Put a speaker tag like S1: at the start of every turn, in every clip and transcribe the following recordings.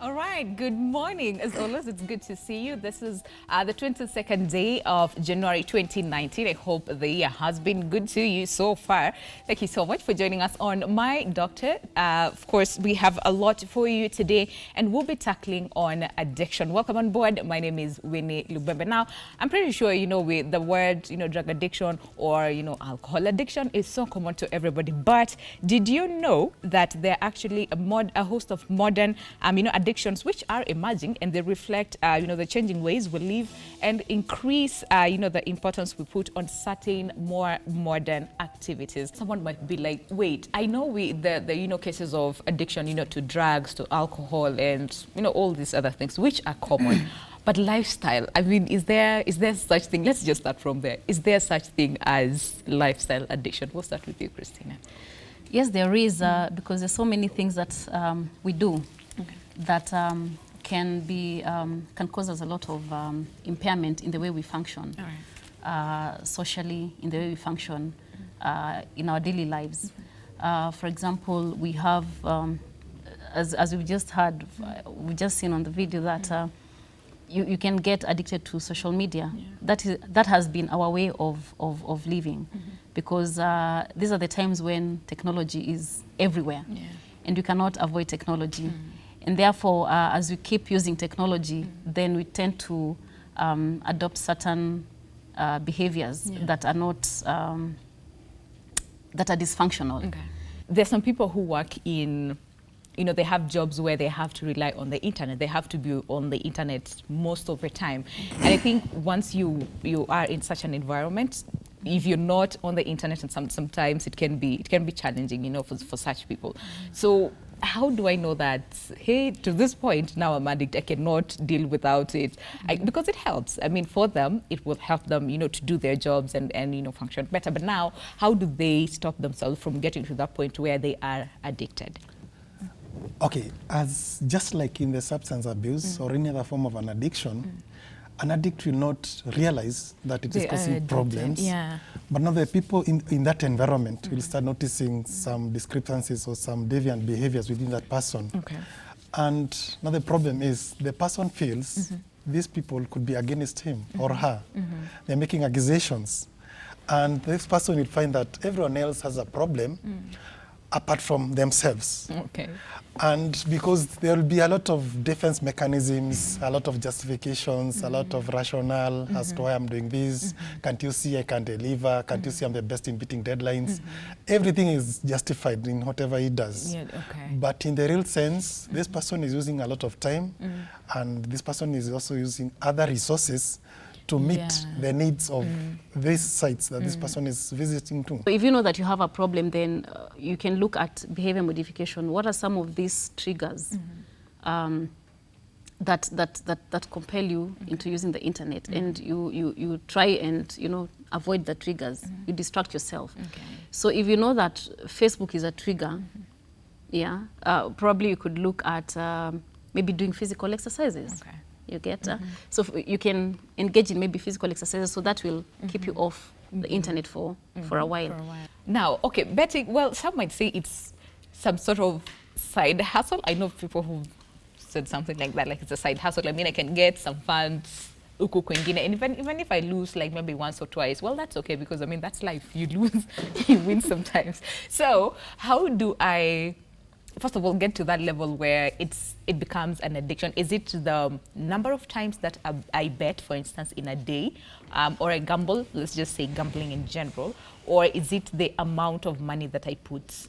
S1: All right, good morning. As always, it's good to see you. This is the 22nd day of January 2019. I hope the year has been good to you so far. Thank you so much for joining us on My Doctor. Of course, we have a lot for you today, and we'll be tackling on addiction. Welcome on board. My name is Winnie Lubembe. Now, I'm pretty sure, with the word, drug addiction or, alcohol addiction is so common to everybody. But did you know that there are actually a host of modern, addictions which are emerging, and they reflect, the changing ways we live and increase, the importance we put on certain more modern activities. Someone might be like, wait, I know the cases of addiction, to drugs, to alcohol, and, all these other things, which are common. But lifestyle, is there such thing? Let's just start from there. Is there such thing as lifestyle addiction? We'll start with you, Christina.
S2: Yes, there is, because there's so many things that we do that can cause us a lot of impairment in the way we function, socially, in the way we function in our daily lives. For example, we have, as we just heard, we just seen on the video that you can get addicted to social media. That has been our way of living, because these are the times when technology is everywhere, and you cannot avoid technology. And therefore, as we keep using technology, then we tend to adopt certain behaviors that are not, that are dysfunctional.
S1: Okay. There's some people who work in, they have jobs where they have to rely on the internet. They have to be on the internet most of the time. And I think once you are in such an environment, if you're not on the internet, and sometimes it can be challenging, for such people. So how do I know that, hey, to this point now I'm addict, I cannot deal without it? Because it helps. For them, it will help them, to do their jobs and function better. But now, how do they stop themselves from getting to that point where they are addicted?
S3: Okay, just like in the substance abuse or any other form of an addiction, an addict will not realize that it is causing problems. But now the people in that environment will start noticing some discrepancies or some deviant behaviors within that person. Okay. And now the problem is the person feels these people could be against him or her. They're making accusations. And this person will find that everyone else has a problem apart from themselves. Okay. And because there will be a lot of defense mechanisms, a lot of justifications, a lot of rationale as to why I'm doing this. Can't you see I can deliver? Can't you see I'm the best in beating deadlines? Everything is justified in whatever he does. But in the real sense, this person is using a lot of time, and this person is also using other resources to meet the needs of these sites that this person is visiting to.
S2: If you know that you have a problem, then you can look at behavior modification. What are some of these triggers that compel you into using the internet? And you try and avoid the triggers. You distract yourself. So if you know that Facebook is a trigger, probably you could look at maybe doing physical exercises. You get so you can engage in maybe physical exercises, so that will keep you off the internet for a while.
S1: Now, okay, Betty, well, some might say it's some sort of side hustle. I know people who said something like that, like it's a side hustle. I can get some funds, and even if I lose like maybe once or twice, well, that's okay, because that's life. You lose, you win sometimes. So how do I, first of all, get to that level where it becomes an addiction? Is it the number of times that I bet, for instance, in a day, or I gamble, let's just say gambling in general, or is it the amount of money that I put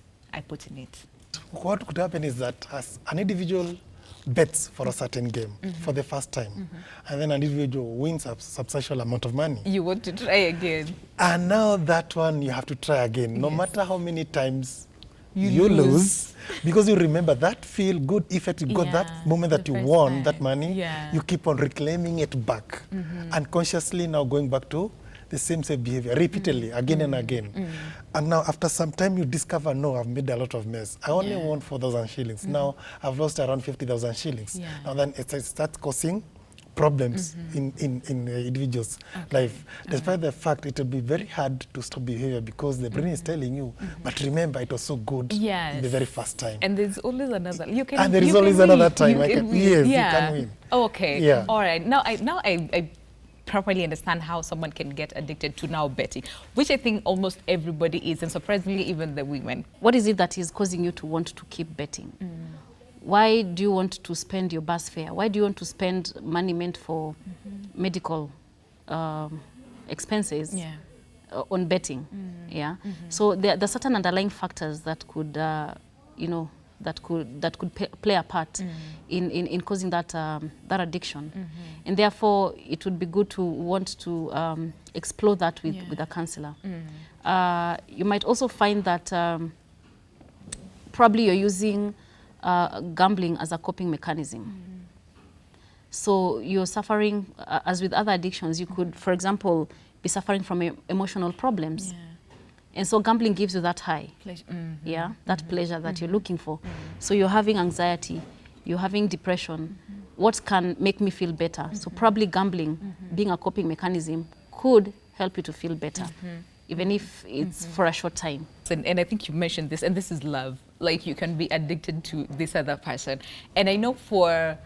S1: in it?
S3: What could happen is that as an individual bets for a certain game for the first time, and then an individual wins a substantial amount of money.
S1: You want to try again.
S3: And now that one you have to try again, no matter how many times you lose, because you remember that feel good effect you got that moment that you won that money. You keep on reclaiming it back, unconsciously now going back to the same behavior repeatedly again and again. And now after some time you discover, no, I've made a lot of mess. I only won 4,000 shillings. Now I've lost around 50,000 shillings. Now then it starts causing problems in individuals' life, despite the fact it will be very hard to stop behavior because the brain is telling you, but remember, it was so good the very first time.
S1: And there's always another. You can.
S3: And there is always another time. Yes, you can win.
S1: Okay.
S3: Yeah.
S1: All right. Now I properly understand how someone can get addicted to now betting, which I think almost everybody is, and surprisingly even the women.
S2: What is it that is causing you to want to keep betting? Why do you want to spend your bus fare? Why do you want to spend money meant for medical expenses on betting? Yeah. So there are certain underlying factors that could, you know, that could play a part in causing that that addiction, and therefore it would be good to want to explore that with a counselor. You might also find that probably you're using gambling as a coping mechanism. So you're suffering, as with other addictions, you could, for example, be suffering from emotional problems. And so gambling gives you that high, that pleasure that you're looking for. So you're having anxiety, you're having depression. What can make me feel better? So probably gambling, being a coping mechanism, could help you to feel better, even if it's for a short time.
S1: And I think you mentioned this, and this is love. Like, you can be addicted to this other person. And I know for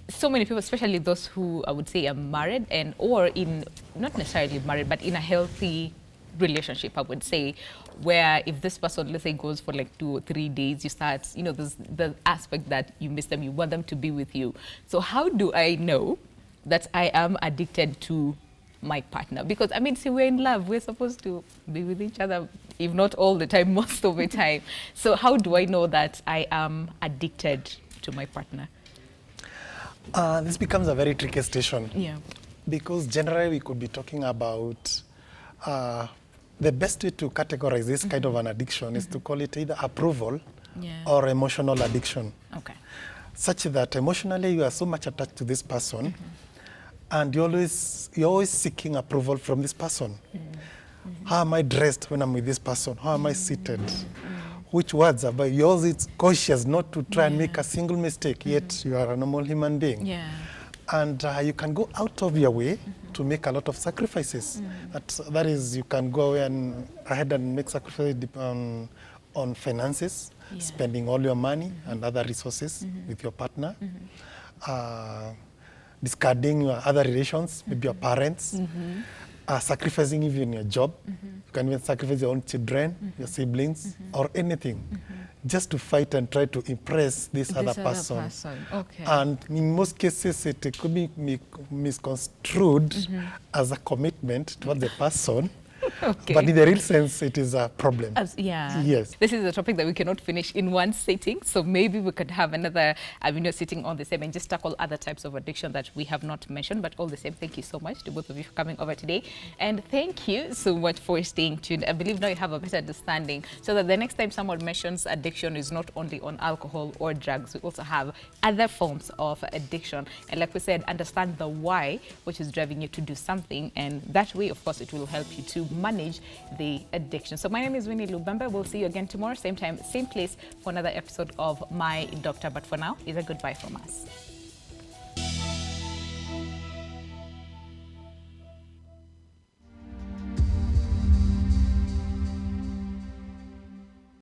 S1: so many people, especially those who I would say are married and or in, not necessarily married, but in a healthy relationship, I would say, where if this person, let's say, goes for like 2 or 3 days, you start, you know, there's the aspect that you miss them, you want them to be with you. So how do I know that I am addicted to my partner? Because I mean, see, we're in love, we're supposed to be with each other, if not all the time, most of the time. So how do I know that I am addicted to my partner?
S3: This becomes a very tricky station.
S1: Yeah.
S3: Because generally we could be talking about the best way to categorize this kind of an addiction is to call it either approval or emotional addiction.
S1: Okay.
S3: Such that emotionally you are so much attached to this person and you're always seeking approval from this person. How am I dressed when I'm with this person? How am I seated? Which words are by yours? It's cautious not to try and make a single mistake, yet you are a normal human being.
S1: Yeah.
S3: And you can go out of your way to make a lot of sacrifices. That is, you can go ahead and make sacrifices on finances, spending all your money and other resources with your partner, discarding your other relations, maybe your parents, sacrificing even your job. You can even sacrifice your own children, your siblings, or anything, just to fight and try to impress this other person.
S1: Okay.
S3: And in most cases, it could be misconstrued as a commitment towards the person.
S1: Okay.
S3: But in the real sense, it is a problem.
S1: Yes. This is a topic that we cannot finish in one sitting, so maybe we could have another sitting on the same and just tackle other types of addiction that we have not mentioned. But all the same, thank you so much to both of you for coming over today. And thank you so much for staying tuned. I believe now you have a better understanding so that the next time someone mentions addiction is not only on alcohol or drugs, we also have other forms of addiction. And like we said, understand the why, which is driving you to do something. And that way, of course, it will help you to manage the addiction. So my name is Winnie Lubamba. We'll see you again tomorrow, same time, same place for another episode of My Doctor. But for now, it's a goodbye from us.